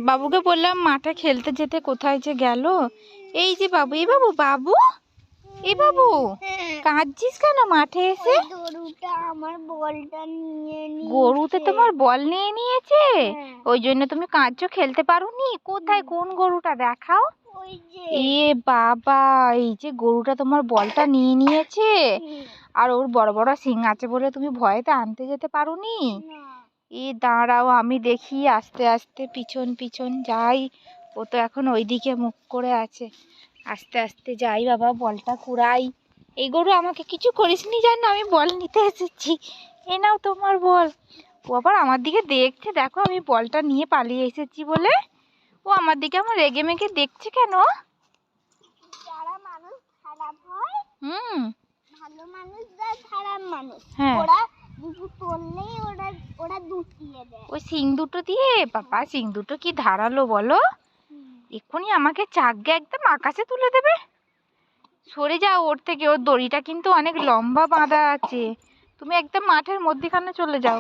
বাবুকে বললাম মাঠে খেলতে যেতে, কোথায় যে গেল। এই যে বাবু, এই বাবু, বাবু, এই বাবু, কাঁদছিস কেন মাঠে এসে? গরুটা আমার বলটা নিয়ে নিয়েছে। গরুতে তোমার বল নিয়ে নিয়েছে? ওই জন্য তুমি কাঁদছো, খেলতে পারোনি? কোথায়, কোন গরুটা দেখাও। ওই যে এ বাবা, এই যে গরুটা তোমার বলটা নিয়ে নিয়েছে। আর ওর বড় বড় শিং আছে বলে তুমি ভয়েতে আনতে যেতে পারোনি। এ দাঁড়াও, আমি দেখি, আস্তে আস্তে পিছন পিছন যাই। ও তো এখন ওইদিকে মুখ করে আছে। আস্তে আস্তে যাই বাবা, বলটা কুড়াই। এই গরু আমাকে কিছু করিসনি জানো, আমি বল নিতে এসেছি। এ নাও তোমার বল। ও আবার আমার দিকে দেখছে, দেখো আমি বলটা নিয়ে পালিয়ে এসেছি বলে। ও আমার দিকে আমার রেগে মেগে দেখছে কেন? যারা মানুষ খারাপ হয়, ভালো মানুষরা খারাপ মানুষ, হ্যাঁ, ওরা দুটো তোললেই ওরা ওরা দুটিয়ে দেয়। ওই শিং দুটো দিয়ে, বাবা শিং দুটো কি ধারালো বলো। এক্ষুনি আমাকে চাগগে একদম আকাশে তুলে দেবে। সরে যাও ওর থেকে, ওর দড়িটা কিন্তু অনেক লম্বা বাঁধা আছে। তুমি একদম মাঠের মধ্যিখানে চলে যাও।